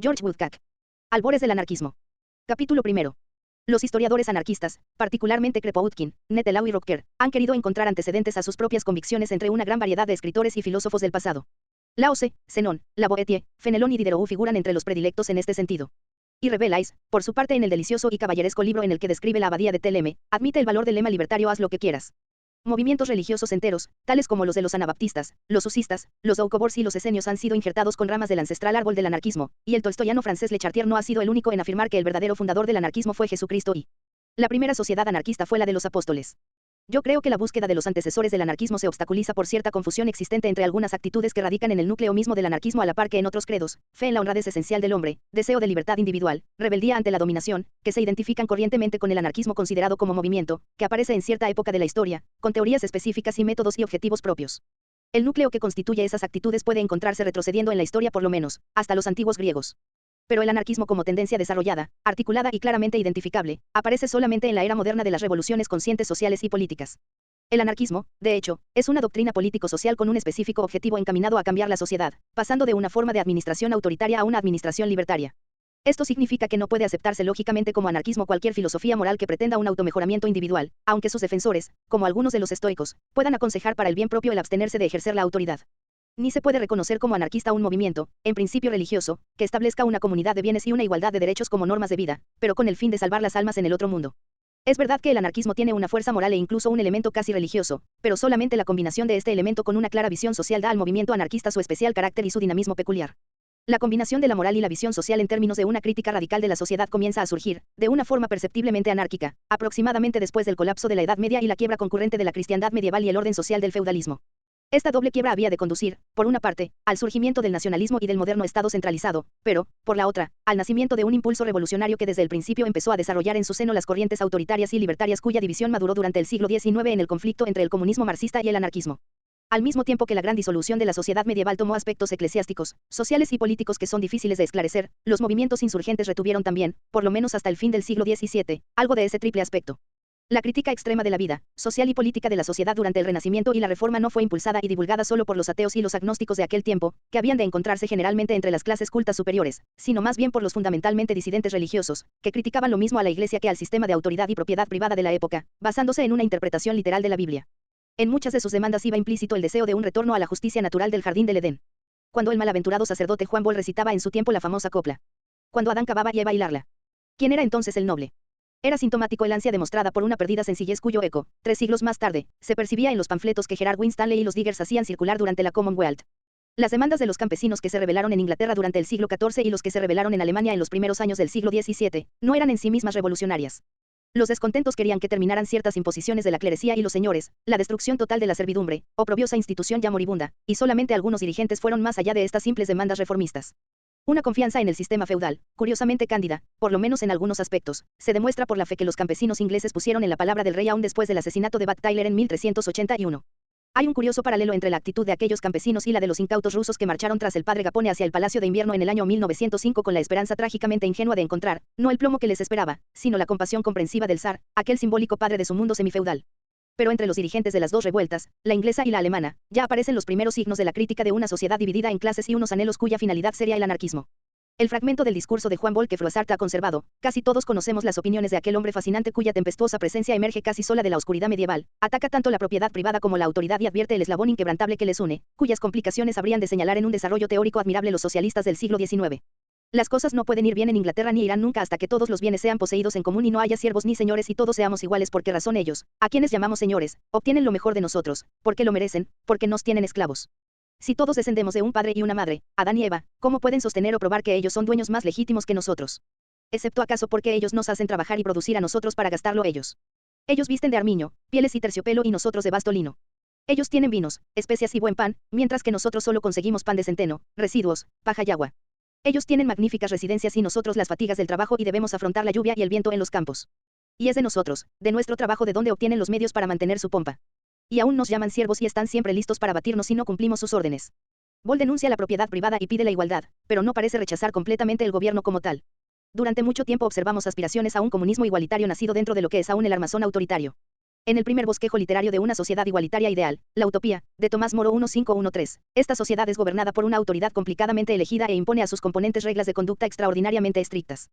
George Woodcock. Albores del anarquismo. Capítulo primero. Los historiadores anarquistas, particularmente Kropotkin, Netelau y Rocker, han querido encontrar antecedentes a sus propias convicciones entre una gran variedad de escritores y filósofos del pasado. Lao Tse, Zenón, La Boétie, Fenelón y Diderot figuran entre los predilectos en este sentido. Y Rabelais, por su parte en el delicioso y caballeresco libro en el que describe la abadía de Theleme, admite el valor del lema libertario haz lo que quieras. Movimientos religiosos enteros, tales como los de los anabaptistas, los hussistas, los Doukhobors y los esenios han sido injertados con ramas del ancestral árbol del anarquismo, y el tolstoyano francés Le Chartier no ha sido el único en afirmar que el verdadero fundador del anarquismo fue Jesucristo y la primera sociedad anarquista fue la de los apóstoles. Yo creo que la búsqueda de los antecesores del anarquismo se obstaculiza por cierta confusión existente entre algunas actitudes que radican en el núcleo mismo del anarquismo a la par que en otros credos, fe en la honradez esencial del hombre, deseo de libertad individual, rebeldía ante la dominación, que se identifican corrientemente con el anarquismo considerado como movimiento, que aparece en cierta época de la historia, con teorías específicas y métodos y objetivos propios. El núcleo que constituye esas actitudes puede encontrarse retrocediendo en la historia por lo menos, hasta los antiguos griegos. Pero el anarquismo como tendencia desarrollada, articulada y claramente identificable, aparece solamente en la era moderna de las revoluciones conscientes sociales y políticas. El anarquismo, de hecho, es una doctrina político-social con un específico objetivo encaminado a cambiar la sociedad, pasando de una forma de administración autoritaria a una administración libertaria. Esto significa que no puede aceptarse lógicamente como anarquismo cualquier filosofía moral que pretenda un automejoramiento individual, aunque sus defensores, como algunos de los estoicos, puedan aconsejar para el bien propio el abstenerse de ejercer la autoridad. Ni se puede reconocer como anarquista un movimiento, en principio religioso, que establezca una comunidad de bienes y una igualdad de derechos como normas de vida, pero con el fin de salvar las almas en el otro mundo. Es verdad que el anarquismo tiene una fuerza moral e incluso un elemento casi religioso, pero solamente la combinación de este elemento con una clara visión social da al movimiento anarquista su especial carácter y su dinamismo peculiar. La combinación de la moral y la visión social en términos de una crítica radical de la sociedad comienza a surgir, de una forma perceptiblemente anárquica, aproximadamente después del colapso de la Edad Media y la quiebra concurrente de la cristiandad medieval y el orden social del feudalismo. Esta doble quiebra había de conducir, por una parte, al surgimiento del nacionalismo y del moderno Estado centralizado, pero, por la otra, al nacimiento de un impulso revolucionario que desde el principio empezó a desarrollar en su seno las corrientes autoritarias y libertarias cuya división maduró durante el siglo XIX en el conflicto entre el comunismo marxista y el anarquismo. Al mismo tiempo que la gran disolución de la sociedad medieval tomó aspectos eclesiásticos, sociales y políticos que son difíciles de esclarecer, los movimientos insurgentes retuvieron también, por lo menos hasta el fin del siglo XVII, algo de ese triple aspecto. La crítica extrema de la vida social y política de la sociedad durante el Renacimiento y la Reforma no fue impulsada y divulgada solo por los ateos y los agnósticos de aquel tiempo, que habían de encontrarse generalmente entre las clases cultas superiores, sino más bien por los fundamentalmente disidentes religiosos, que criticaban lo mismo a la Iglesia que al sistema de autoridad y propiedad privada de la época, basándose en una interpretación literal de la Biblia. En muchas de sus demandas iba implícito el deseo de un retorno a la justicia natural del jardín del Edén. Cuando el malaventurado sacerdote Juan Bol recitaba en su tiempo la famosa copla. Cuando Adán cavaba y Eva hilarla. ¿Quién era entonces el noble? Era sintomático el ansia demostrada por una perdida sencillez cuyo eco, 3 siglos más tarde, se percibía en los panfletos que Gerard Winstanley y los Diggers hacían circular durante la Commonwealth. Las demandas de los campesinos que se rebelaron en Inglaterra durante el siglo XIV y los que se rebelaron en Alemania en los primeros años del siglo XVII, no eran en sí mismas revolucionarias. Los descontentos querían que terminaran ciertas imposiciones de la clerecía y los señores, la destrucción total de la servidumbre, oprobiosa institución ya moribunda, y solamente algunos dirigentes fueron más allá de estas simples demandas reformistas. Una confianza en el sistema feudal, curiosamente cándida, por lo menos en algunos aspectos, se demuestra por la fe que los campesinos ingleses pusieron en la palabra del rey aún después del asesinato de Bat Tyler en 1381. Hay un curioso paralelo entre la actitud de aquellos campesinos y la de los incautos rusos que marcharon tras el padre Gapone hacia el Palacio de Invierno en el año 1905 con la esperanza trágicamente ingenua de encontrar, no el plomo que les esperaba, sino la compasión comprensiva del zar, aquel simbólico padre de su mundo semifeudal. Pero entre los dirigentes de las dos revueltas, la inglesa y la alemana, ya aparecen los primeros signos de la crítica de una sociedad dividida en clases y unos anhelos cuya finalidad sería el anarquismo. El fragmento del discurso de Juan Bol que Froissart ha conservado, casi todos conocemos las opiniones de aquel hombre fascinante cuya tempestuosa presencia emerge casi sola de la oscuridad medieval, ataca tanto la propiedad privada como la autoridad y advierte el eslabón inquebrantable que les une, cuyas complicaciones habrían de señalar en un desarrollo teórico admirable los socialistas del siglo XIX. Las cosas no pueden ir bien en Inglaterra ni irán nunca hasta que todos los bienes sean poseídos en común y no haya siervos ni señores y todos seamos iguales porque razón ellos, a quienes llamamos señores, obtienen lo mejor de nosotros, porque lo merecen, porque nos tienen esclavos. Si todos descendemos de un padre y una madre, Adán y Eva, ¿cómo pueden sostener o probar que ellos son dueños más legítimos que nosotros? Excepto acaso porque ellos nos hacen trabajar y producir a nosotros para gastarlo ellos. Ellos visten de armiño, pieles y terciopelo y nosotros de basto lino. Ellos tienen vinos, especias y buen pan, mientras que nosotros solo conseguimos pan de centeno, residuos, paja y agua. Ellos tienen magníficas residencias y nosotros las fatigas del trabajo y debemos afrontar la lluvia y el viento en los campos. Y es de nosotros, de nuestro trabajo de donde obtienen los medios para mantener su pompa. Y aún nos llaman siervos y están siempre listos para batirnos si no cumplimos sus órdenes. Bol denuncia la propiedad privada y pide la igualdad, pero no parece rechazar completamente el gobierno como tal. Durante mucho tiempo observamos aspiraciones a un comunismo igualitario nacido dentro de lo que es aún el armazón autoritario. En el primer bosquejo literario de una sociedad igualitaria ideal, La Utopía, de Tomás Moro 1513, esta sociedad es gobernada por una autoridad complicadamente elegida e impone a sus componentes reglas de conducta extraordinariamente estrictas.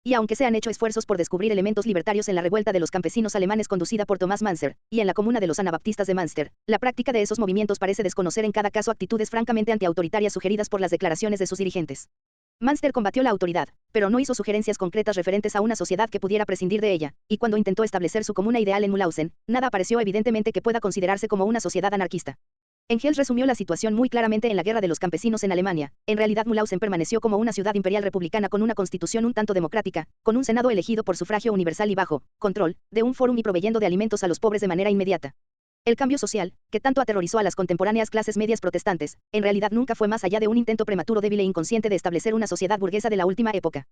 Y aunque se han hecho esfuerzos por descubrir elementos libertarios en la revuelta de los campesinos alemanes conducida por Tomás Manser, y en la comuna de los anabaptistas de Münster, la práctica de esos movimientos parece desconocer en cada caso actitudes francamente antiautoritarias sugeridas por las declaraciones de sus dirigentes. Münster combatió la autoridad, pero no hizo sugerencias concretas referentes a una sociedad que pudiera prescindir de ella, y cuando intentó establecer su comuna ideal en Mulhausen, nada apareció evidentemente que pueda considerarse como una sociedad anarquista. Engels resumió la situación muy claramente en la Guerra de los Campesinos en Alemania. En realidad Mulhausen permaneció como una ciudad imperial republicana con una constitución un tanto democrática, con un senado elegido por sufragio universal y bajo control de un fórum y proveyendo de alimentos a los pobres de manera inmediata. El cambio social, que tanto aterrorizó a las contemporáneas clases medias protestantes, en realidad nunca fue más allá de un intento prematuro débil e inconsciente de establecer una sociedad burguesa de la última época.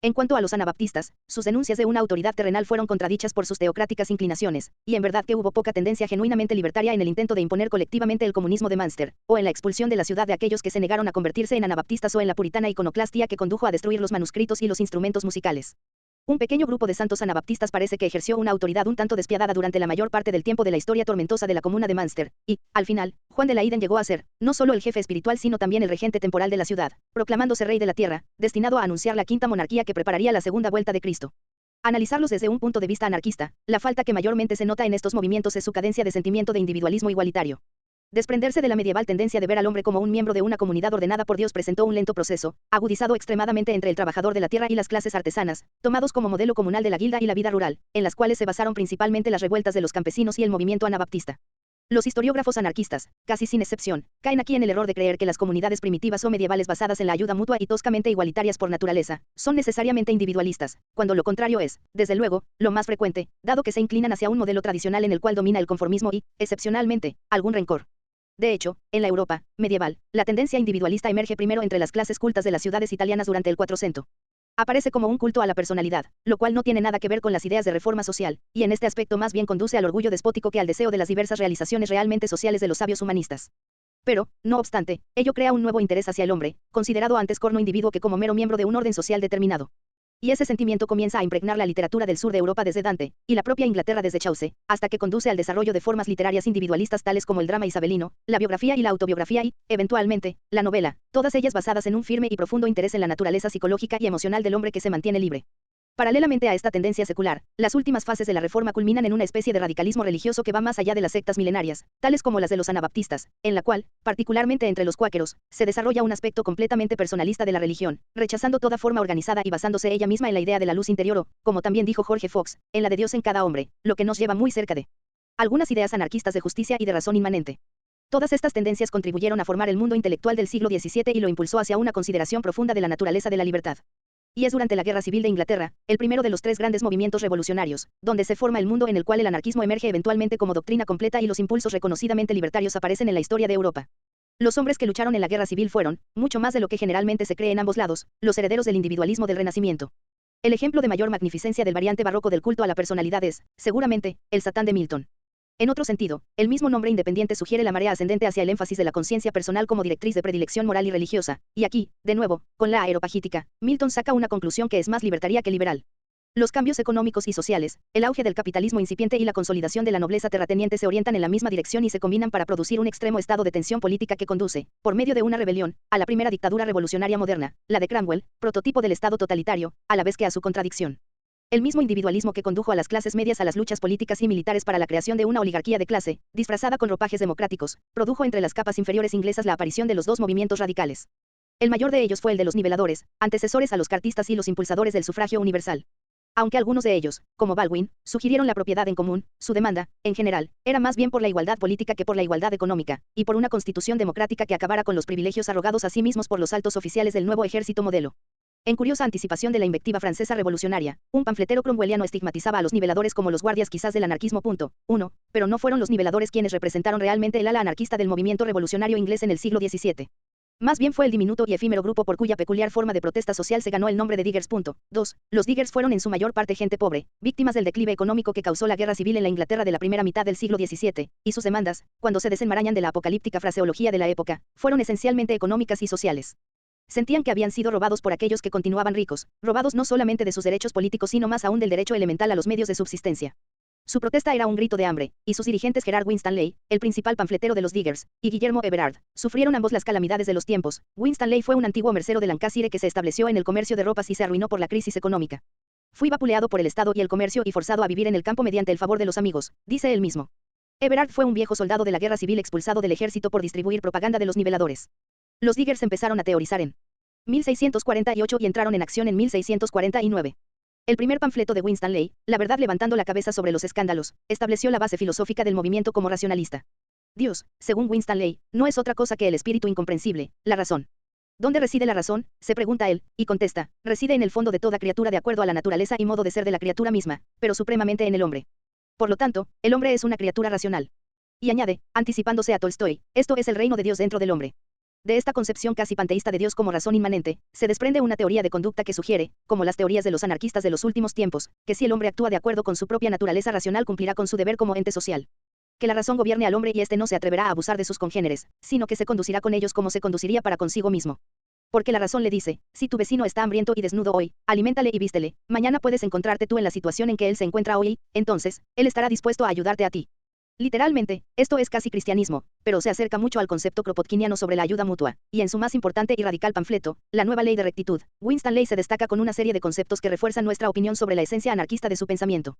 En cuanto a los anabaptistas, sus denuncias de una autoridad terrenal fueron contradichas por sus teocráticas inclinaciones, y en verdad que hubo poca tendencia genuinamente libertaria en el intento de imponer colectivamente el comunismo de Münster, o en la expulsión de la ciudad de aquellos que se negaron a convertirse en anabaptistas o en la puritana iconoclastia que condujo a destruir los manuscritos y los instrumentos musicales. Un pequeño grupo de santos anabaptistas parece que ejerció una autoridad un tanto despiadada durante la mayor parte del tiempo de la historia tormentosa de la comuna de Münster, y, al final, Juan de Leyden llegó a ser, no solo el jefe espiritual sino también el regente temporal de la ciudad, proclamándose rey de la tierra, destinado a anunciar la quinta monarquía que prepararía la segunda vuelta de Cristo. Analizarlos desde un punto de vista anarquista, la falta que mayormente se nota en estos movimientos es su cadencia de sentimiento de individualismo igualitario. Desprenderse de la medieval tendencia de ver al hombre como un miembro de una comunidad ordenada por Dios presentó un lento proceso, agudizado extremadamente entre el trabajador de la tierra y las clases artesanas, tomados como modelo comunal de la guilda y la vida rural, en las cuales se basaron principalmente las revueltas de los campesinos y el movimiento anabaptista. Los historiógrafos anarquistas, casi sin excepción, caen aquí en el error de creer que las comunidades primitivas o medievales basadas en la ayuda mutua y toscamente igualitarias por naturaleza, son necesariamente individualistas, cuando lo contrario es, desde luego, lo más frecuente, dado que se inclinan hacia un modelo tradicional en el cual domina el conformismo y, excepcionalmente, algún rencor. De hecho, en la Europa medieval, la tendencia individualista emerge primero entre las clases cultas de las ciudades italianas durante el 400. Aparece como un culto a la personalidad, lo cual no tiene nada que ver con las ideas de reforma social, y en este aspecto más bien conduce al orgullo despótico que al deseo de las diversas realizaciones realmente sociales de los sabios humanistas. Pero, no obstante, ello crea un nuevo interés hacia el hombre, considerado antes corno individuo que como mero miembro de un orden social determinado. Y ese sentimiento comienza a impregnar la literatura del sur de Europa desde Dante, y la propia Inglaterra desde Chaucer, hasta que conduce al desarrollo de formas literarias individualistas tales como el drama isabelino, la biografía y la autobiografía y, eventualmente, la novela, todas ellas basadas en un firme y profundo interés en la naturaleza psicológica y emocional del hombre que se mantiene libre. Paralelamente a esta tendencia secular, las últimas fases de la Reforma culminan en una especie de radicalismo religioso que va más allá de las sectas milenarias, tales como las de los anabaptistas, en la cual, particularmente entre los cuáqueros, se desarrolla un aspecto completamente personalista de la religión, rechazando toda forma organizada y basándose ella misma en la idea de la luz interior o, como también dijo Jorge Fox, en la de Dios en cada hombre, lo que nos lleva muy cerca de algunas ideas anarquistas de justicia y de razón inmanente. Todas estas tendencias contribuyeron a formar el mundo intelectual del siglo XVII y lo impulsó hacia una consideración profunda de la naturaleza de la libertad. Y es durante la Guerra Civil de Inglaterra, el primero de los tres grandes movimientos revolucionarios, donde se forma el mundo en el cual el anarquismo emerge eventualmente como doctrina completa y los impulsos reconocidamente libertarios aparecen en la historia de Europa. Los hombres que lucharon en la Guerra Civil fueron, mucho más de lo que generalmente se cree en ambos lados, los herederos del individualismo del Renacimiento. El ejemplo de mayor magnificencia del variante barroco del culto a la personalidad es, seguramente, el Satán de Milton. En otro sentido, el mismo nombre independiente sugiere la marea ascendente hacia el énfasis de la conciencia personal como directriz de predilección moral y religiosa, y aquí, de nuevo, con la aeropagítica, Milton saca una conclusión que es más libertaria que liberal. Los cambios económicos y sociales, el auge del capitalismo incipiente y la consolidación de la nobleza terrateniente se orientan en la misma dirección y se combinan para producir un extremo estado de tensión política que conduce, por medio de una rebelión, a la primera dictadura revolucionaria moderna, la de Cromwell, prototipo del estado totalitario, a la vez que a su contradicción. El mismo individualismo que condujo a las clases medias a las luchas políticas y militares para la creación de una oligarquía de clase, disfrazada con ropajes democráticos, produjo entre las capas inferiores inglesas la aparición de los dos movimientos radicales. El mayor de ellos fue el de los niveladores, antecesores a los cartistas y los impulsadores del sufragio universal. Aunque algunos de ellos, como Baldwin, sugirieron la propiedad en común, su demanda, en general, era más bien por la igualdad política que por la igualdad económica, y por una constitución democrática que acabara con los privilegios arrogados a sí mismos por los altos oficiales del nuevo ejército modelo. En curiosa anticipación de la invectiva francesa revolucionaria, un panfletero cromwelliano estigmatizaba a los niveladores como los guardias quizás del anarquismo. 1. Pero no fueron los niveladores quienes representaron realmente el ala anarquista del movimiento revolucionario inglés en el siglo XVII. Más bien fue el diminuto y efímero grupo por cuya peculiar forma de protesta social se ganó el nombre de Diggers. 2. Los Diggers fueron en su mayor parte gente pobre, víctimas del declive económico que causó la guerra civil en la Inglaterra de la primera mitad del siglo XVII, y sus demandas, cuando se desenmarañan de la apocalíptica fraseología de la época, fueron esencialmente económicas y sociales. Sentían que habían sido robados por aquellos que continuaban ricos, robados no solamente de sus derechos políticos sino más aún del derecho elemental a los medios de subsistencia. Su protesta era un grito de hambre, y sus dirigentes Gerard Winstanley, el principal panfletero de los Diggers, y Guillermo Everard, sufrieron ambos las calamidades de los tiempos. Winstanley fue un antiguo mercero de Lancashire que se estableció en el comercio de ropas y se arruinó por la crisis económica. Fui vapuleado por el Estado y el comercio y forzado a vivir en el campo mediante el favor de los amigos, dice él mismo. Everard fue un viejo soldado de la guerra civil expulsado del ejército por distribuir propaganda de los niveladores. Los Diggers empezaron a teorizar en 1648 y entraron en acción en 1649. El primer panfleto de Winstanley, La verdad levantando la cabeza sobre los escándalos, estableció la base filosófica del movimiento como racionalista. Dios, según Winstanley, no es otra cosa que el espíritu incomprensible, la razón. ¿Dónde reside la razón?, se pregunta él, y contesta, reside en el fondo de toda criatura de acuerdo a la naturaleza y modo de ser de la criatura misma, pero supremamente en el hombre. Por lo tanto, el hombre es una criatura racional. Y añade, anticipándose a Tolstoy, esto es el reino de Dios dentro del hombre. De esta concepción casi panteísta de Dios como razón inmanente, se desprende una teoría de conducta que sugiere, como las teorías de los anarquistas de los últimos tiempos, que si el hombre actúa de acuerdo con su propia naturaleza racional cumplirá con su deber como ente social. Que la razón gobierne al hombre y éste no se atreverá a abusar de sus congéneres, sino que se conducirá con ellos como se conduciría para consigo mismo. Porque la razón le dice, si tu vecino está hambriento y desnudo hoy, aliméntale y vístele, mañana puedes encontrarte tú en la situación en que él se encuentra hoy, y, entonces, él estará dispuesto a ayudarte a ti. Literalmente, esto es casi cristianismo, pero se acerca mucho al concepto kropotkiniano sobre la ayuda mutua, y en su más importante y radical panfleto, La nueva ley de rectitud, Winstanley se destaca con una serie de conceptos que refuerzan nuestra opinión sobre la esencia anarquista de su pensamiento.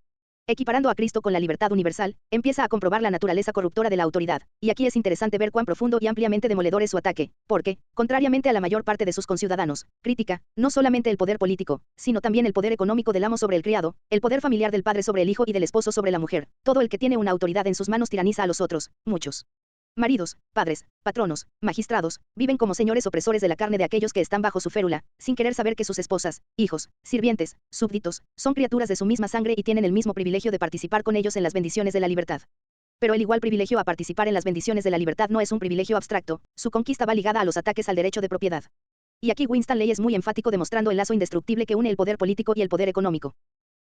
Equiparando a Cristo con la libertad universal, empieza a comprobar la naturaleza corruptora de la autoridad, y aquí es interesante ver cuán profundo y ampliamente demoledor es su ataque, porque, contrariamente a la mayor parte de sus conciudadanos, critica, no solamente el poder político, sino también el poder económico del amo sobre el criado, el poder familiar del padre sobre el hijo y del esposo sobre la mujer. Todo el que tiene una autoridad en sus manos tiraniza a los otros, muchos. Maridos, padres, patronos, magistrados, viven como señores opresores de la carne de aquellos que están bajo su férula, sin querer saber que sus esposas, hijos, sirvientes, súbditos, son criaturas de su misma sangre y tienen el mismo privilegio de participar con ellos en las bendiciones de la libertad. Pero el igual privilegio a participar en las bendiciones de la libertad no es un privilegio abstracto, su conquista va ligada a los ataques al derecho de propiedad. Y aquí Winstanley es muy enfático demostrando el lazo indestructible que une el poder político y el poder económico.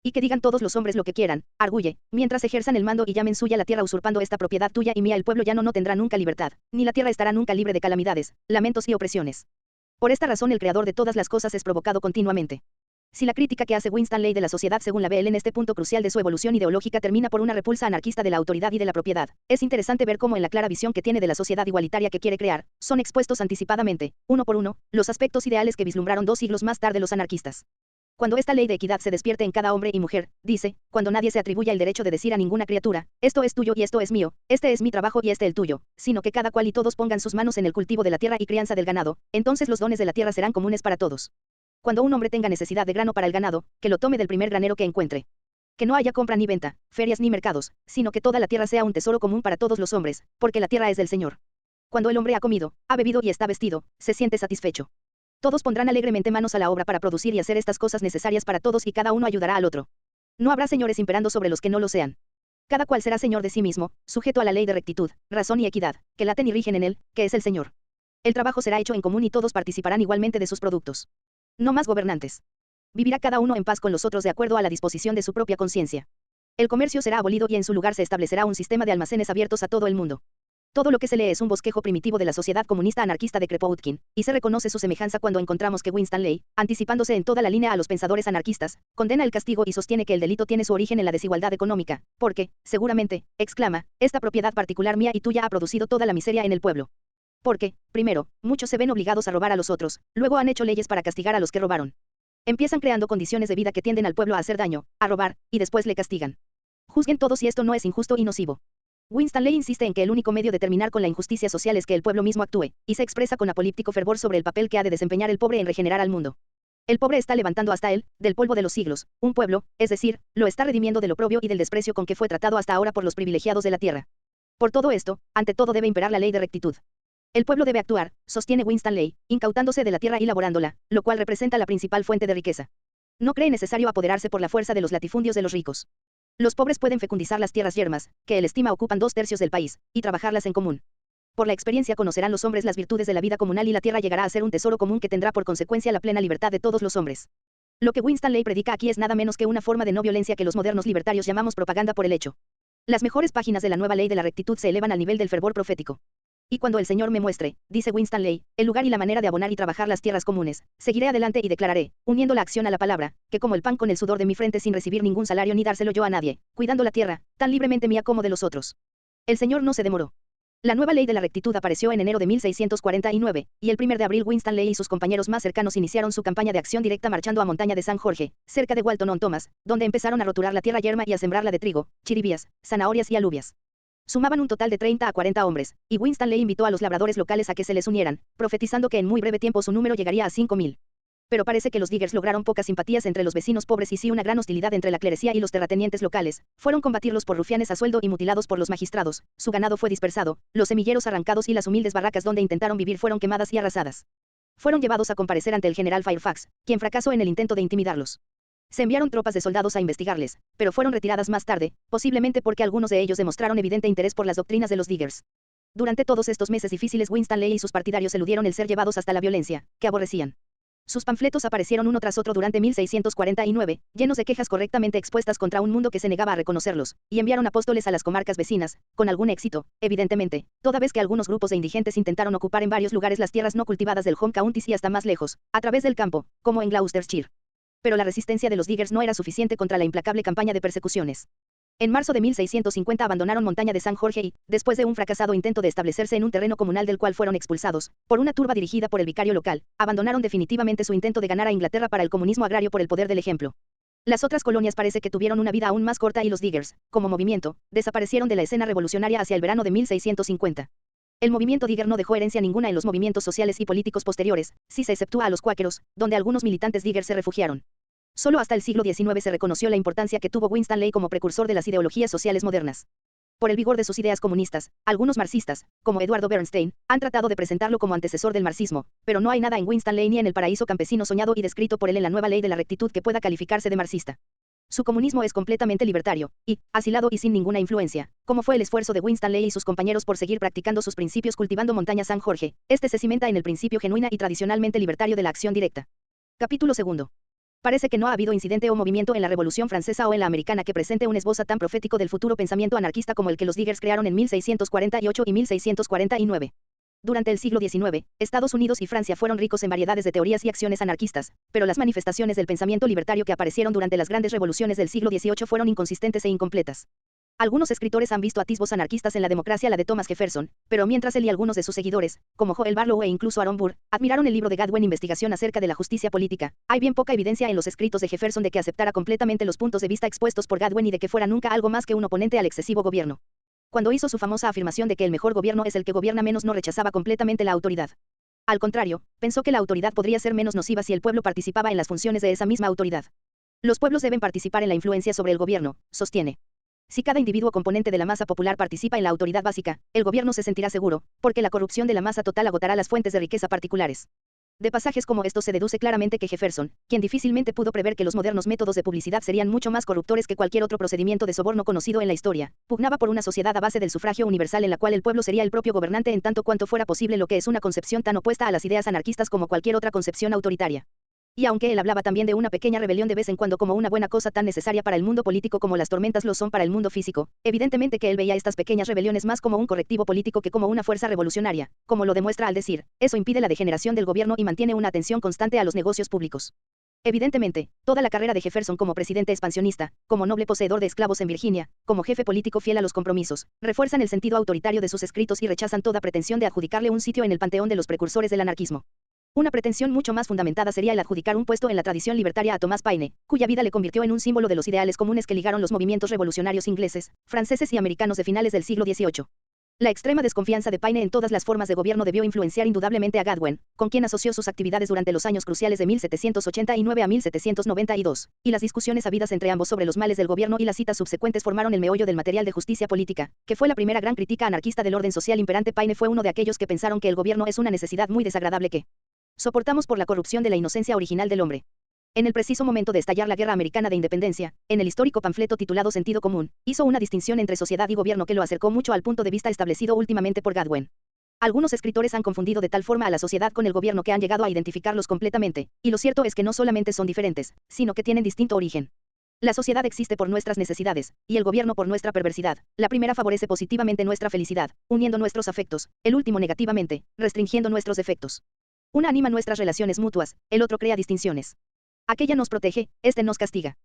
Y que digan todos los hombres lo que quieran, arguye, mientras ejerzan el mando y llamen suya la tierra usurpando esta propiedad tuya y mía, el pueblo llano no tendrá nunca libertad, ni la tierra estará nunca libre de calamidades, lamentos y opresiones. Por esta razón el creador de todas las cosas es provocado continuamente. Si la crítica que hace Winstanley de la sociedad según la ve él en este punto crucial de su evolución ideológica termina por una repulsa anarquista de la autoridad y de la propiedad, es interesante ver cómo en la clara visión que tiene de la sociedad igualitaria que quiere crear, son expuestos anticipadamente, uno por uno, los aspectos ideales que vislumbraron 2 siglos más tarde los anarquistas. Cuando esta ley de equidad se despierte en cada hombre y mujer, dice, cuando nadie se atribuya el derecho de decir a ninguna criatura, esto es tuyo y esto es mío, este es mi trabajo y este el tuyo, sino que cada cual y todos pongan sus manos en el cultivo de la tierra y crianza del ganado, entonces los dones de la tierra serán comunes para todos. Cuando un hombre tenga necesidad de grano para el ganado, que lo tome del primer granero que encuentre. Que no haya compra ni venta, ferias ni mercados, sino que toda la tierra sea un tesoro común para todos los hombres, porque la tierra es del Señor. Cuando el hombre ha comido, ha bebido y está vestido, se siente satisfecho. Todos pondrán alegremente manos a la obra para producir y hacer estas cosas necesarias para todos y cada uno ayudará al otro. No habrá señores imperando sobre los que no lo sean. Cada cual será señor de sí mismo, sujeto a la ley de rectitud, razón y equidad, que laten y rigen en él, que es el Señor. El trabajo será hecho en común y todos participarán igualmente de sus productos. No más gobernantes. Vivirá cada uno en paz con los otros de acuerdo a la disposición de su propia conciencia. El comercio será abolido y en su lugar se establecerá un sistema de almacenes abiertos a todo el mundo. Todo lo que se lee es un bosquejo primitivo de la sociedad comunista anarquista de Kropotkin, y se reconoce su semejanza cuando encontramos que Winstanley, anticipándose en toda la línea a los pensadores anarquistas, condena el castigo y sostiene que el delito tiene su origen en la desigualdad económica, porque, seguramente, exclama, esta propiedad particular mía y tuya ha producido toda la miseria en el pueblo. Porque, primero, muchos se ven obligados a robar a los otros, luego han hecho leyes para castigar a los que robaron. Empiezan creando condiciones de vida que tienden al pueblo a hacer daño, a robar, y después le castigan. Juzguen todos si esto no es injusto y nocivo. Winstanley insiste en que el único medio de terminar con la injusticia social es que el pueblo mismo actúe, y se expresa con apolíptico fervor sobre el papel que ha de desempeñar el pobre en regenerar al mundo. El pobre está levantando hasta él, del polvo de los siglos, un pueblo, es decir, lo está redimiendo del oprobio y del desprecio con que fue tratado hasta ahora por los privilegiados de la tierra. Por todo esto, ante todo debe imperar la ley de rectitud. El pueblo debe actuar, sostiene Winstanley, incautándose de la tierra y laborándola, lo cual representa la principal fuente de riqueza. No cree necesario apoderarse por la fuerza de los latifundios de los ricos. Los pobres pueden fecundizar las tierras yermas, que él estima ocupan 2/3 del país, y trabajarlas en común. Por la experiencia conocerán los hombres las virtudes de la vida comunal y la tierra llegará a ser un tesoro común que tendrá por consecuencia la plena libertad de todos los hombres. Lo que Winstanley predica aquí es nada menos que una forma de no violencia que los modernos libertarios llamamos propaganda por el hecho. Las mejores páginas de la nueva ley de la rectitud se elevan al nivel del fervor profético. Y cuando el Señor me muestre, dice Winstanley, el lugar y la manera de abonar y trabajar las tierras comunes, seguiré adelante y declararé, uniendo la acción a la palabra, que como el pan con el sudor de mi frente sin recibir ningún salario ni dárselo yo a nadie, cuidando la tierra, tan libremente mía como de los otros. El Señor no se demoró. La nueva ley de la rectitud apareció en enero de 1649, y el 1 de abril Winstanley y sus compañeros más cercanos iniciaron su campaña de acción directa marchando a Montaña de San Jorge, cerca de Walton-on-Thomas, donde empezaron a roturar la tierra yerma y a sembrarla de trigo, chiribías, zanahorias y alubias. Sumaban un total de 30 a 40 hombres, y Winstanley invitó a los labradores locales a que se les unieran, profetizando que en muy breve tiempo su número llegaría a 5.000. Pero parece que los diggers lograron pocas simpatías entre los vecinos pobres y sí una gran hostilidad entre la clerecía y los terratenientes locales. Fueron combatirlos por rufianes a sueldo y mutilados por los magistrados. Su ganado fue dispersado, los semilleros arrancados y las humildes barracas donde intentaron vivir fueron quemadas y arrasadas. Fueron llevados a comparecer ante el general Fairfax, quien fracasó en el intento de intimidarlos. Se enviaron tropas de soldados a investigarles, pero fueron retiradas más tarde, posiblemente porque algunos de ellos demostraron evidente interés por las doctrinas de los diggers. Durante todos estos meses difíciles Winstanley y sus partidarios eludieron el ser llevados hasta la violencia, que aborrecían. Sus panfletos aparecieron uno tras otro durante 1649, llenos de quejas correctamente expuestas contra un mundo que se negaba a reconocerlos, y enviaron apóstoles a las comarcas vecinas, con algún éxito, evidentemente, toda vez que algunos grupos de indigentes intentaron ocupar en varios lugares las tierras no cultivadas del home counties y hasta más lejos, a través del campo, como en Gloucestershire. Pero la resistencia de los diggers no era suficiente contra la implacable campaña de persecuciones. En marzo de 1650 abandonaron Montaña de San Jorge y, después de un fracasado intento de establecerse en un terreno comunal del cual fueron expulsados, por una turba dirigida por el vicario local, abandonaron definitivamente su intento de ganar a Inglaterra para el comunismo agrario por el poder del ejemplo. Las otras colonias parece que tuvieron una vida aún más corta y los diggers, como movimiento, desaparecieron de la escena revolucionaria hacia el verano de 1650. El movimiento digger no dejó herencia ninguna en los movimientos sociales y políticos posteriores, si se exceptúa a los cuáqueros, donde algunos militantes diggers se refugiaron. Solo hasta el siglo XIX se reconoció la importancia que tuvo Winstanley como precursor de las ideologías sociales modernas. Por el vigor de sus ideas comunistas, algunos marxistas, como Eduardo Bernstein, han tratado de presentarlo como antecesor del marxismo, pero no hay nada en Winstanley ni en el paraíso campesino soñado y descrito por él en la nueva ley de la rectitud que pueda calificarse de marxista. Su comunismo es completamente libertario, y, asilado y sin ninguna influencia, como fue el esfuerzo de Winstanley y sus compañeros por seguir practicando sus principios cultivando Montaña San Jorge, este se cimenta en el principio genuina y tradicionalmente libertario de la acción directa. Capítulo 2. Parece que no ha habido incidente o movimiento en la Revolución Francesa o en la Americana que presente un esbozo tan profético del futuro pensamiento anarquista como el que los diggers crearon en 1648 y 1649. Durante el siglo XIX, Estados Unidos y Francia fueron ricos en variedades de teorías y acciones anarquistas, pero las manifestaciones del pensamiento libertario que aparecieron durante las grandes revoluciones del siglo XVIII fueron inconsistentes e incompletas. Algunos escritores han visto atisbos anarquistas en la democracia, la de Thomas Jefferson, pero mientras él y algunos de sus seguidores, como Joel Barlow e incluso Aaron Burr, admiraron el libro de Godwin Investigación acerca de la justicia política, hay bien poca evidencia en los escritos de Jefferson de que aceptara completamente los puntos de vista expuestos por Godwin y de que fuera nunca algo más que un oponente al excesivo gobierno. Cuando hizo su famosa afirmación de que el mejor gobierno es el que gobierna menos, no rechazaba completamente la autoridad. Al contrario, pensó que la autoridad podría ser menos nociva si el pueblo participaba en las funciones de esa misma autoridad. Los pueblos deben participar en la influencia sobre el gobierno, sostiene. Si cada individuo componente de la masa popular participa en la autoridad básica, el gobierno se sentirá seguro, porque la corrupción de la masa total agotará las fuentes de riqueza particulares. De pasajes como estos se deduce claramente que Jefferson, quien difícilmente pudo prever que los modernos métodos de publicidad serían mucho más corruptores que cualquier otro procedimiento de soborno conocido en la historia, pugnaba por una sociedad a base del sufragio universal en la cual el pueblo sería el propio gobernante en tanto cuanto fuera posible, lo que es una concepción tan opuesta a las ideas anarquistas como cualquier otra concepción autoritaria. Y aunque él hablaba también de una pequeña rebelión de vez en cuando como una buena cosa tan necesaria para el mundo político como las tormentas lo son para el mundo físico, evidentemente que él veía estas pequeñas rebeliones más como un correctivo político que como una fuerza revolucionaria, como lo demuestra al decir, eso impide la degeneración del gobierno y mantiene una atención constante a los negocios públicos. Evidentemente, toda la carrera de Jefferson como presidente expansionista, como noble poseedor de esclavos en Virginia, como jefe político fiel a los compromisos, refuerzan el sentido autoritario de sus escritos y rechazan toda pretensión de adjudicarle un sitio en el panteón de los precursores del anarquismo. Una pretensión mucho más fundamentada sería el adjudicar un puesto en la tradición libertaria a Thomas Paine, cuya vida le convirtió en un símbolo de los ideales comunes que ligaron los movimientos revolucionarios ingleses, franceses y americanos de finales del siglo XVIII. La extrema desconfianza de Paine en todas las formas de gobierno debió influenciar indudablemente a Godwin, con quien asoció sus actividades durante los años cruciales de 1789 a 1792, y las discusiones habidas entre ambos sobre los males del gobierno y las citas subsecuentes formaron el meollo del material de justicia política, que fue la primera gran crítica anarquista del orden social imperante. Paine fue uno de aquellos que pensaron que el gobierno es una necesidad muy desagradable que soportamos por la corrupción de la inocencia original del hombre. En el preciso momento de estallar la Guerra Americana de Independencia, en el histórico panfleto titulado Sentido Común, hizo una distinción entre sociedad y gobierno que lo acercó mucho al punto de vista establecido últimamente por Godwin. Algunos escritores han confundido de tal forma a la sociedad con el gobierno que han llegado a identificarlos completamente, y lo cierto es que no solamente son diferentes, sino que tienen distinto origen. La sociedad existe por nuestras necesidades, y el gobierno por nuestra perversidad. La primera favorece positivamente nuestra felicidad, uniendo nuestros afectos, el último negativamente, restringiendo nuestros defectos. Una anima nuestras relaciones mutuas, el otro crea distinciones. Aquella nos protege, este nos castiga.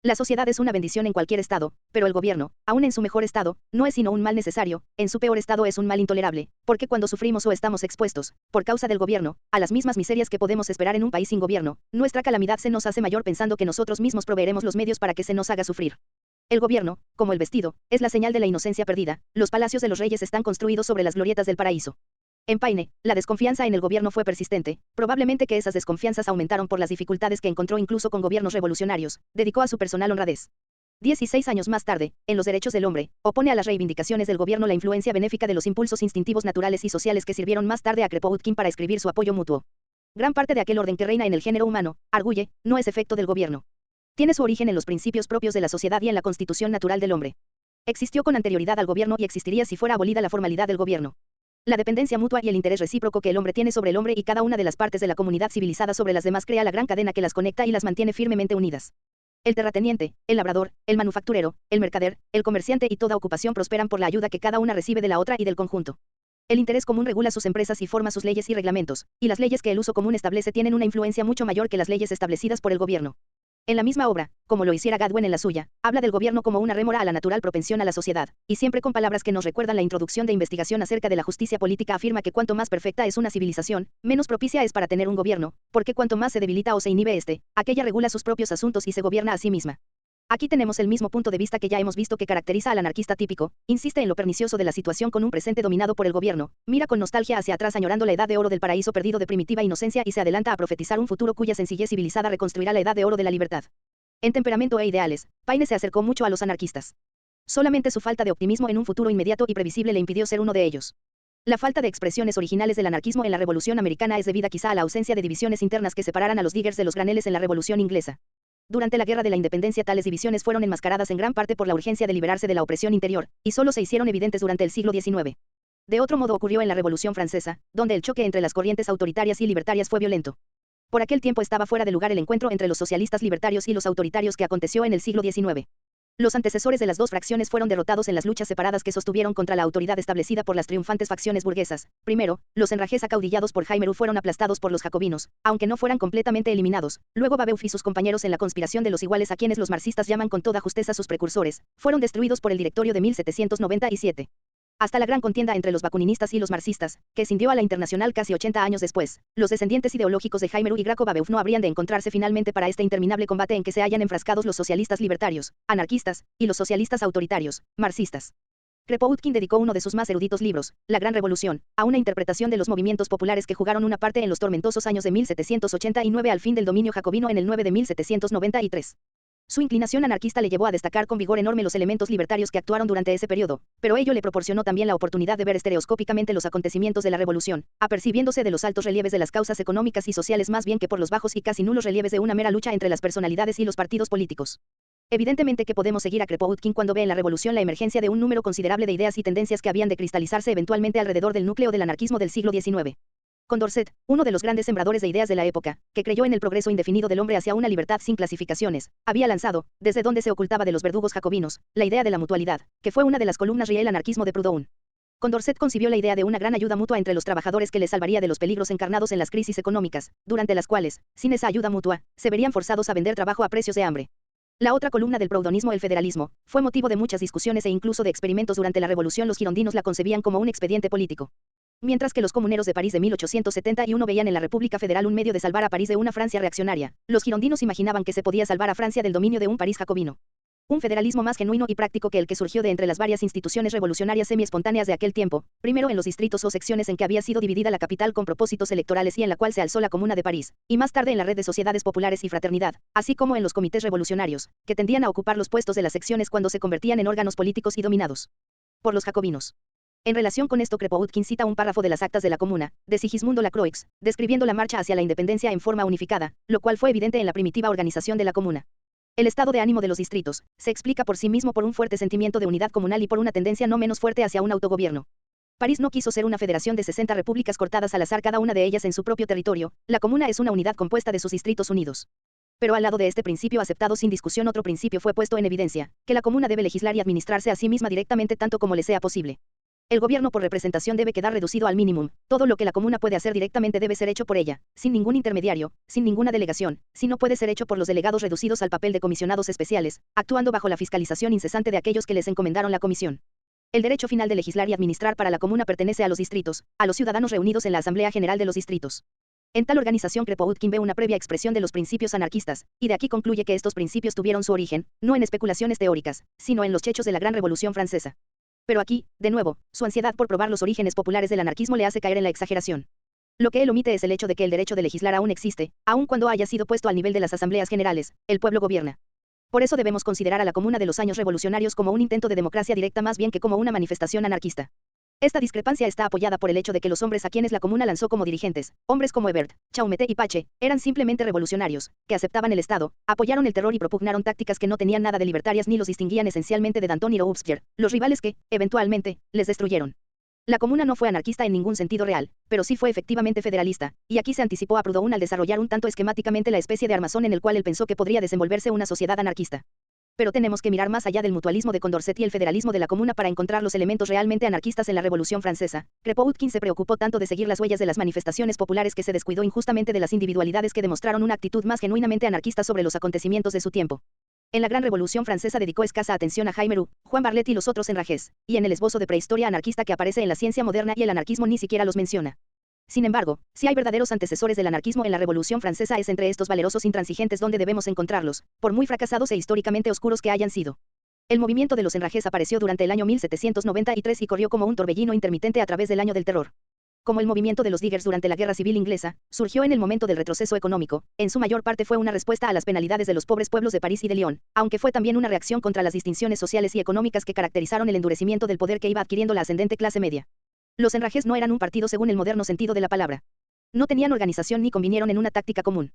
La sociedad es una bendición en cualquier estado, pero el gobierno, aun en su mejor estado, no es sino un mal necesario, en su peor estado es un mal intolerable, porque cuando sufrimos o estamos expuestos, por causa del gobierno, a las mismas miserias que podemos esperar en un país sin gobierno, nuestra calamidad se nos hace mayor pensando que nosotros mismos proveeremos los medios para que se nos haga sufrir. El gobierno, como el vestido, es la señal de la inocencia perdida. Los palacios de los reyes están construidos sobre las glorietas del paraíso. En Paine, la desconfianza en el gobierno fue persistente, probablemente que esas desconfianzas aumentaron por las dificultades que encontró incluso con gobiernos revolucionarios, dedicó a su personal honradez. 16 años más tarde, en Los derechos del hombre, opone a las reivindicaciones del gobierno la influencia benéfica de los impulsos instintivos naturales y sociales que sirvieron más tarde a Kropotkin para escribir su apoyo mutuo. Gran parte de aquel orden que reina en el género humano, arguye, no es efecto del gobierno. Tiene su origen en los principios propios de la sociedad y en la constitución natural del hombre. Existió con anterioridad al gobierno y existiría si fuera abolida la formalidad del gobierno. La dependencia mutua y el interés recíproco que el hombre tiene sobre el hombre y cada una de las partes de la comunidad civilizada sobre las demás crea la gran cadena que las conecta y las mantiene firmemente unidas. El terrateniente, el labrador, el manufacturero, el mercader, el comerciante y toda ocupación prosperan por la ayuda que cada una recibe de la otra y del conjunto. El interés común regula sus empresas y forma sus leyes y reglamentos, y las leyes que el uso común establece tienen una influencia mucho mayor que las leyes establecidas por el gobierno. En la misma obra, como lo hiciera Godwin en la suya, habla del gobierno como una rémora a la natural propensión a la sociedad, y siempre con palabras que nos recuerdan la introducción de investigación acerca de la justicia política afirma que cuanto más perfecta es una civilización, menos propicia es para tener un gobierno, porque cuanto más se debilita o se inhibe aquella regula sus propios asuntos y se gobierna a sí misma. Aquí tenemos el mismo punto de vista que ya hemos visto que caracteriza al anarquista típico, insiste en lo pernicioso de la situación con un presente dominado por el gobierno, mira con nostalgia hacia atrás añorando la edad de oro del paraíso perdido de primitiva inocencia y se adelanta a profetizar un futuro cuya sencillez civilizada reconstruirá la edad de oro de la libertad. En temperamento e ideales, Paine se acercó mucho a los anarquistas. Solamente su falta de optimismo en un futuro inmediato y previsible le impidió ser uno de ellos. La falta de expresiones originales del anarquismo en la Revolución Americana es debida quizá a la ausencia de divisiones internas que separaran a los diggers de los graneles en la Revolución Inglesa. Durante la Guerra de la Independencia tales divisiones fueron enmascaradas en gran parte por la urgencia de liberarse de la opresión interior, y solo se hicieron evidentes durante el siglo XIX. De otro modo ocurrió en la Revolución Francesa, donde el choque entre las corrientes autoritarias y libertarias fue violento. Por aquel tiempo estaba fuera de lugar el encuentro entre los socialistas libertarios y los autoritarios que aconteció en el siglo XIX. Los antecesores de las dos fracciones fueron derrotados en las luchas separadas que sostuvieron contra la autoridad establecida por las triunfantes facciones burguesas. Primero, los enrajes acaudillados por Jaime Roux fueron aplastados por los jacobinos, aunque no fueran completamente eliminados. Luego Babeuf y sus compañeros en la conspiración de los iguales a quienes los marxistas llaman con toda justeza sus precursores, fueron destruidos por el directorio de 1797. Hasta la gran contienda entre los bakuninistas y los marxistas, que escindió a la Internacional casi 80 años después, los descendientes ideológicos de Jaime Roux y Graco Babeuf no habrían de encontrarse finalmente para este interminable combate en que se hallan enfrascados los socialistas libertarios, anarquistas, y los socialistas autoritarios, marxistas. Kropotkin dedicó uno de sus más eruditos libros, La Gran Revolución, a una interpretación de los movimientos populares que jugaron una parte en los tormentosos años de 1789 al fin del dominio jacobino en el 9 de 1793. Su inclinación anarquista le llevó a destacar con vigor enorme los elementos libertarios que actuaron durante ese periodo, pero ello le proporcionó también la oportunidad de ver estereoscópicamente los acontecimientos de la revolución, apercibiéndose de los altos relieves de las causas económicas y sociales más bien que por los bajos y casi nulos relieves de una mera lucha entre las personalidades y los partidos políticos. Evidentemente que podemos seguir a Kropotkin cuando ve en la revolución la emergencia de un número considerable de ideas y tendencias que habían de cristalizarse eventualmente alrededor del núcleo del anarquismo del siglo XIX. Condorcet, uno de los grandes sembradores de ideas de la época, que creyó en el progreso indefinido del hombre hacia una libertad sin clasificaciones, había lanzado, desde donde se ocultaba de los verdugos jacobinos, la idea de la mutualidad, que fue una de las columnas riel anarquismo de Proudhon. Condorcet concibió la idea de una gran ayuda mutua entre los trabajadores que les salvaría de los peligros encarnados en las crisis económicas, durante las cuales, sin esa ayuda mutua, se verían forzados a vender trabajo a precios de hambre. La otra columna del proudhonismo, el federalismo, fue motivo de muchas discusiones e incluso de experimentos durante la revolución. Los girondinos la concebían como un expediente político. Mientras que los comuneros de París de 1871 veían en la República Federal un medio de salvar a París de una Francia reaccionaria, los girondinos imaginaban que se podía salvar a Francia del dominio de un París jacobino. Un federalismo más genuino y práctico que el que surgió de entre las varias instituciones revolucionarias semi-espontáneas de aquel tiempo, primero en los distritos o secciones en que había sido dividida la capital con propósitos electorales y en la cual se alzó la Comuna de París, y más tarde en la red de sociedades populares y fraternidad, así como en los comités revolucionarios, que tendían a ocupar los puestos de las secciones cuando se convertían en órganos políticos y dominados por los jacobinos. En relación con esto, Kropotkin cita un párrafo de las actas de la Comuna, de Sigismundo Lacroix, describiendo la marcha hacia la independencia en forma unificada, lo cual fue evidente en la primitiva organización de la Comuna. El estado de ánimo de los distritos se explica por sí mismo por un fuerte sentimiento de unidad comunal y por una tendencia no menos fuerte hacia un autogobierno. París no quiso ser una federación de 60 repúblicas cortadas al azar cada una de ellas en su propio territorio. La Comuna es una unidad compuesta de sus distritos unidos. Pero al lado de este principio aceptado sin discusión otro principio fue puesto en evidencia, que la comuna debe legislar y administrarse a sí misma directamente tanto como le sea posible. El gobierno por representación debe quedar reducido al mínimo, todo lo que la comuna puede hacer directamente debe ser hecho por ella, sin ningún intermediario, sin ninguna delegación, si no puede ser hecho por los delegados reducidos al papel de comisionados especiales, actuando bajo la fiscalización incesante de aquellos que les encomendaron la comisión. El derecho final de legislar y administrar para la comuna pertenece a los distritos, a los ciudadanos reunidos en la Asamblea General de los Distritos. En tal organización Kropotkin ve una previa expresión de los principios anarquistas, y de aquí concluye que estos principios tuvieron su origen, no en especulaciones teóricas, sino en los hechos de la Gran Revolución Francesa. Pero aquí, de nuevo, su ansiedad por probar los orígenes populares del anarquismo le hace caer en la exageración. Lo que él omite es el hecho de que el derecho de legislar aún existe, aun cuando haya sido puesto al nivel de las asambleas generales, el pueblo gobierna. Por eso debemos considerar a la comuna de los años revolucionarios como un intento de democracia directa más bien que como una manifestación anarquista. Esta discrepancia está apoyada por el hecho de que los hombres a quienes la comuna lanzó como dirigentes, hombres como Hebert, Chaumette y Pache, eran simplemente revolucionarios, que aceptaban el Estado, apoyaron el terror y propugnaron tácticas que no tenían nada de libertarias ni los distinguían esencialmente de Danton y Robespierre, los rivales que, eventualmente, les destruyeron. La comuna no fue anarquista en ningún sentido real, pero sí fue efectivamente federalista, y aquí se anticipó a Proudhon al desarrollar un tanto esquemáticamente la especie de armazón en el cual él pensó que podría desenvolverse una sociedad anarquista. Pero tenemos que mirar más allá del mutualismo de Condorcet y el federalismo de la comuna para encontrar los elementos realmente anarquistas en la Revolución Francesa. Kropotkin se preocupó tanto de seguir las huellas de las manifestaciones populares que se descuidó injustamente de las individualidades que demostraron una actitud más genuinamente anarquista sobre los acontecimientos de su tiempo. En la Gran Revolución Francesa dedicó escasa atención a Jaime Roux, Juan Barlet y los otros enragés, y en el esbozo de prehistoria anarquista que aparece en la ciencia moderna y el anarquismo ni siquiera los menciona. Sin embargo, si hay verdaderos antecesores del anarquismo en la Revolución Francesa es entre estos valerosos intransigentes donde debemos encontrarlos, por muy fracasados e históricamente oscuros que hayan sido. El movimiento de los enragés apareció durante el año 1793 y corrió como un torbellino intermitente a través del año del terror. Como el movimiento de los diggers durante la Guerra Civil Inglesa, surgió en el momento del retroceso económico, en su mayor parte fue una respuesta a las penalidades de los pobres pueblos de París y de Lyon, aunque fue también una reacción contra las distinciones sociales y económicas que caracterizaron el endurecimiento del poder que iba adquiriendo la ascendente clase media. Los enragés no eran un partido según el moderno sentido de la palabra. No tenían organización ni convinieron en una táctica común.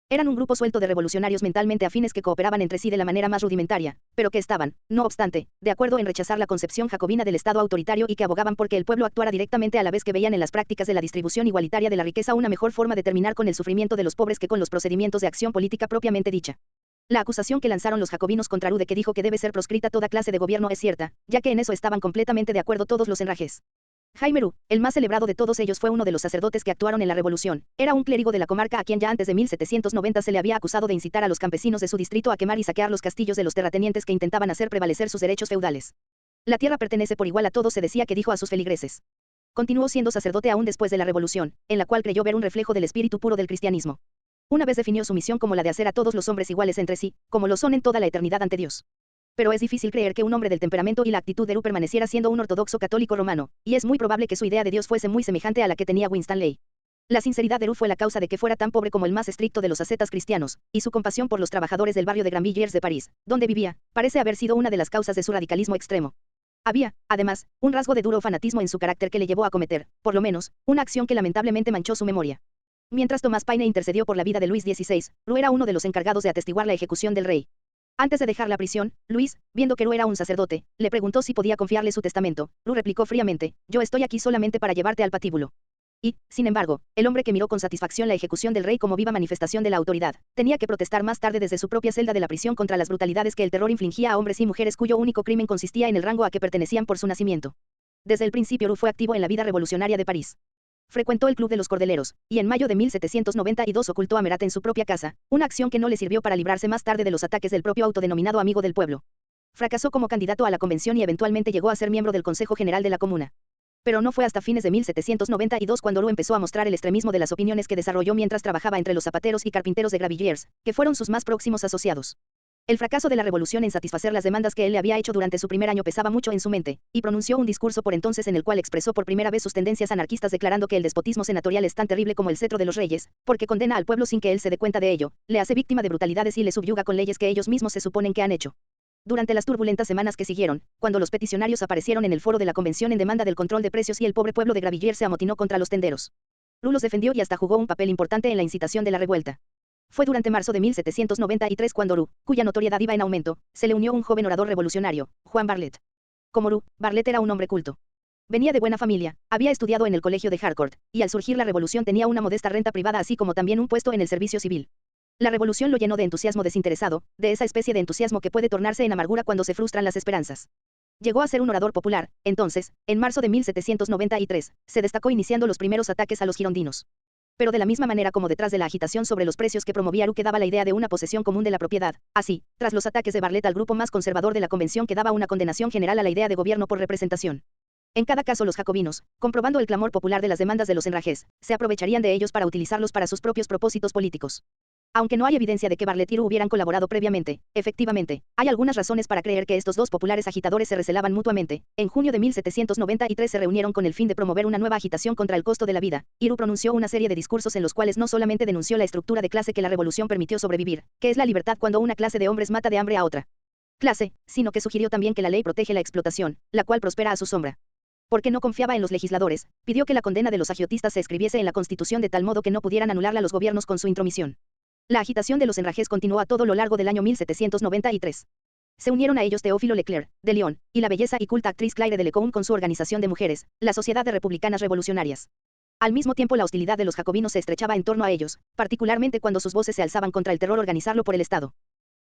Eran un grupo suelto de revolucionarios mentalmente afines que cooperaban entre sí de la manera más rudimentaria, pero que estaban, no obstante, de acuerdo en rechazar la concepción jacobina del Estado autoritario y que abogaban porque el pueblo actuara directamente a la vez que veían en las prácticas de la distribución igualitaria de la riqueza una mejor forma de terminar con el sufrimiento de los pobres que con los procedimientos de acción política propiamente dicha. La acusación que lanzaron los jacobinos contra Roux de que dijo que debe ser proscrita toda clase de gobierno es cierta, ya que en eso estaban completamente de acuerdo todos los enragés. Jaime Roux, el más celebrado de todos ellos, fue uno de los sacerdotes que actuaron en la revolución. Era un clérigo de la comarca a quien ya antes de 1790 se le había acusado de incitar a los campesinos de su distrito a quemar y saquear los castillos de los terratenientes que intentaban hacer prevalecer sus derechos feudales. La tierra pertenece por igual a todos, se decía que dijo a sus feligreses. Continuó siendo sacerdote aún después de la revolución, en la cual creyó ver un reflejo del espíritu puro del cristianismo. Una vez definió su misión como la de hacer a todos los hombres iguales entre sí, como lo son en toda la eternidad ante Dios. Pero es difícil creer que un hombre del temperamento y la actitud de Roux permaneciera siendo un ortodoxo católico romano, y es muy probable que su idea de Dios fuese muy semejante a la que tenía Winstanley. La sinceridad de Roux fue la causa de que fuera tan pobre como el más estricto de los ascetas cristianos, y su compasión por los trabajadores del barrio de Grandvilliers de París, donde vivía, parece haber sido una de las causas de su radicalismo extremo. Había, además, un rasgo de duro fanatismo en su carácter que le llevó a cometer, por lo menos, una acción que lamentablemente manchó su memoria. Mientras Tomás Paine intercedió por la vida de Luis XVI, Roux era uno de los encargados de atestiguar la ejecución del rey. Antes de dejar la prisión, Luis, viendo que Roux era un sacerdote, le preguntó si podía confiarle su testamento. Roux replicó fríamente: yo estoy aquí solamente para llevarte al patíbulo. Y, sin embargo, el hombre que miró con satisfacción la ejecución del rey como viva manifestación de la autoridad, tenía que protestar más tarde desde su propia celda de la prisión contra las brutalidades que el terror infligía a hombres y mujeres cuyo único crimen consistía en el rango a que pertenecían por su nacimiento. Desde el principio Roux fue activo en la vida revolucionaria de París. Frecuentó el Club de los Cordeleros, y en mayo de 1792 ocultó a Marat en su propia casa, una acción que no le sirvió para librarse más tarde de los ataques del propio autodenominado amigo del pueblo. Fracasó como candidato a la convención y eventualmente llegó a ser miembro del Consejo General de la Comuna. Pero no fue hasta fines de 1792 cuando Roux empezó a mostrar el extremismo de las opiniones que desarrolló mientras trabajaba entre los zapateros y carpinteros de Grandvilliers, que fueron sus más próximos asociados. El fracaso de la revolución en satisfacer las demandas que él le había hecho durante su primer año pesaba mucho en su mente, y pronunció un discurso por entonces en el cual expresó por primera vez sus tendencias anarquistas, declarando que el despotismo senatorial es tan terrible como el cetro de los reyes, porque condena al pueblo sin que él se dé cuenta de ello, le hace víctima de brutalidades y le subyuga con leyes que ellos mismos se suponen que han hecho. Durante las turbulentas semanas que siguieron, cuando los peticionarios aparecieron en el foro de la convención en demanda del control de precios y el pobre pueblo de Grandvilliers se amotinó contra los tenderos, Roux los defendió y hasta jugó un papel importante en la incitación de la revuelta. Fue durante marzo de 1793 cuando Roux, cuya notoriedad iba en aumento, se le unió un joven orador revolucionario, Juan Barlet. Como Roux, Barlet era un hombre culto. Venía de buena familia, había estudiado en el colegio de Harcourt, y al surgir la revolución tenía una modesta renta privada así como también un puesto en el servicio civil. La revolución lo llenó de entusiasmo desinteresado, de esa especie de entusiasmo que puede tornarse en amargura cuando se frustran las esperanzas. Llegó a ser un orador popular, entonces, en marzo de 1793, se destacó iniciando los primeros ataques a los girondinos. Pero de la misma manera como detrás de la agitación sobre los precios que promovía Ru quedaba la idea de una posesión común de la propiedad, así, tras los ataques de Barlet al grupo más conservador de la convención quedaba una condenación general a la idea de gobierno por representación. En cada caso los jacobinos, comprobando el clamor popular de las demandas de los enrajes, se aprovecharían de ellos para utilizarlos para sus propios propósitos políticos. Aunque no hay evidencia de que Barlet y Ru hubieran colaborado previamente, efectivamente, hay algunas razones para creer que estos dos populares agitadores se recelaban mutuamente. En junio de 1793 se reunieron con el fin de promover una nueva agitación contra el costo de la vida, y Ru pronunció una serie de discursos en los cuales no solamente denunció la estructura de clase que la revolución permitió sobrevivir, que es la libertad cuando una clase de hombres mata de hambre a otra clase, sino que sugirió también que la ley protege la explotación, la cual prospera a su sombra. Porque no confiaba en los legisladores, pidió que la condena de los agiotistas se escribiese en la Constitución de tal modo que no pudieran anularla los gobiernos con su intromisión. La agitación de los enrajes continuó a todo lo largo del año 1793. Se unieron a ellos Teófilo Leclerc, de Lyon, y la belleza y culta actriz Claire de Lecoun con su organización de mujeres, la Sociedad de Republicanas Revolucionarias. Al mismo tiempo la hostilidad de los jacobinos se estrechaba en torno a ellos, particularmente cuando sus voces se alzaban contra el terror organizarlo por el Estado.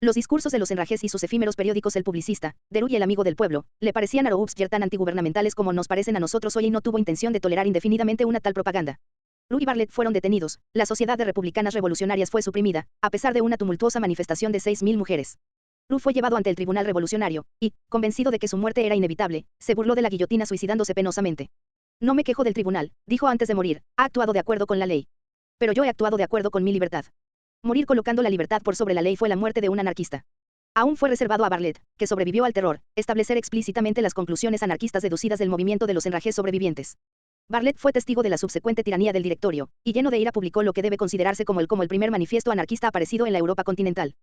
Los discursos de los enrajes y sus efímeros periódicos El Publicista, Deru y El Amigo del Pueblo, le parecían a Robespierre tan antigubernamentales como nos parecen a nosotros hoy y no tuvo intención de tolerar indefinidamente una tal propaganda. Ru y Barlet fueron detenidos, la Sociedad de Republicanas Revolucionarias fue suprimida, a pesar de una tumultuosa manifestación de 6.000 mujeres. Ru fue llevado ante el Tribunal Revolucionario, y, convencido de que su muerte era inevitable, se burló de la guillotina suicidándose penosamente. No me quejo del tribunal, dijo antes de morir, ha actuado de acuerdo con la ley. Pero yo he actuado de acuerdo con mi libertad. Morir colocando la libertad por sobre la ley fue la muerte de un anarquista. Aún fue reservado a Barlet, que sobrevivió al terror, establecer explícitamente las conclusiones anarquistas deducidas del movimiento de los enrajes sobrevivientes. Barlet fue testigo de la subsecuente tiranía del directorio, y lleno de ira publicó lo que debe considerarse como el primer manifiesto anarquista aparecido en la Europa continental.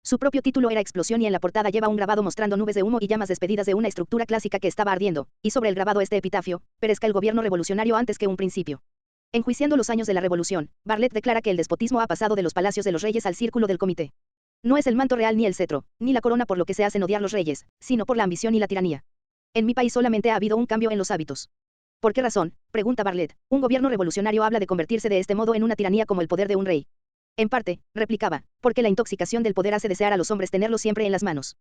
Su propio título era Explosión y en la portada lleva un grabado mostrando nubes de humo y llamas despedidas de una estructura clásica que estaba ardiendo, y sobre el grabado este epitafio: perezca el gobierno revolucionario antes que un principio. Enjuiciando los años de la revolución, Barlet declara que el despotismo ha pasado de los palacios de los reyes al círculo del comité. No es el manto real ni el cetro, ni la corona por lo que se hacen odiar los reyes, sino por la ambición y la tiranía. En mi país solamente ha habido un cambio en los hábitos. ¿Por qué razón?, pregunta Barlet, un gobierno revolucionario habla de convertirse de este modo en una tiranía como el poder de un rey. En parte, replicaba, porque la intoxicación del poder hace desear a los hombres tenerlo siempre en las manos.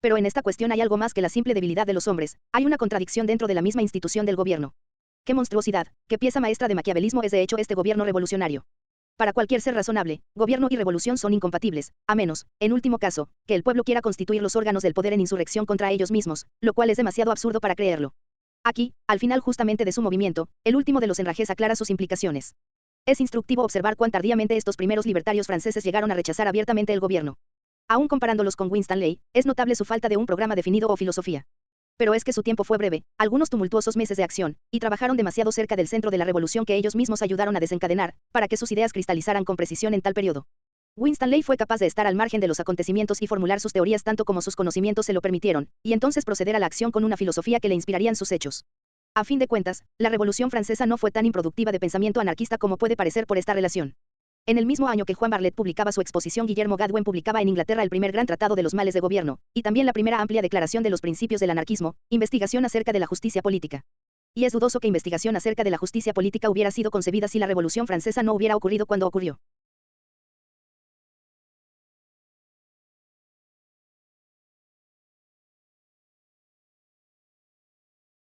Pero en esta cuestión hay algo más que la simple debilidad de los hombres, hay una contradicción dentro de la misma institución del gobierno. ¡Qué monstruosidad, qué pieza maestra de maquiavelismo es de hecho este gobierno revolucionario! Para cualquier ser razonable, gobierno y revolución son incompatibles, a menos, en último caso, que el pueblo quiera constituir los órganos del poder en insurrección contra ellos mismos, lo cual es demasiado absurdo para creerlo. Aquí, al final justamente de su movimiento, el último de los enrajes aclara sus implicaciones. Es instructivo observar cuán tardíamente estos primeros libertarios franceses llegaron a rechazar abiertamente el gobierno. Aún comparándolos con Winstanley, es notable su falta de un programa definido o filosofía. Pero es que su tiempo fue breve, algunos tumultuosos meses de acción, y trabajaron demasiado cerca del centro de la revolución que ellos mismos ayudaron a desencadenar, para que sus ideas cristalizaran con precisión en tal periodo. Winstanley fue capaz de estar al margen de los acontecimientos y formular sus teorías tanto como sus conocimientos se lo permitieron, y entonces proceder a la acción con una filosofía que le inspirarían sus hechos. A fin de cuentas, la Revolución Francesa no fue tan improductiva de pensamiento anarquista como puede parecer por esta relación. En el mismo año que Juan Barlet publicaba su exposición, Guillermo Godwin publicaba en Inglaterra el primer gran tratado de los males de gobierno, y también la primera amplia declaración de los principios del anarquismo, investigación acerca de la justicia política. Y es dudoso que investigación acerca de la justicia política hubiera sido concebida si la Revolución Francesa no hubiera ocurrido cuando ocurrió.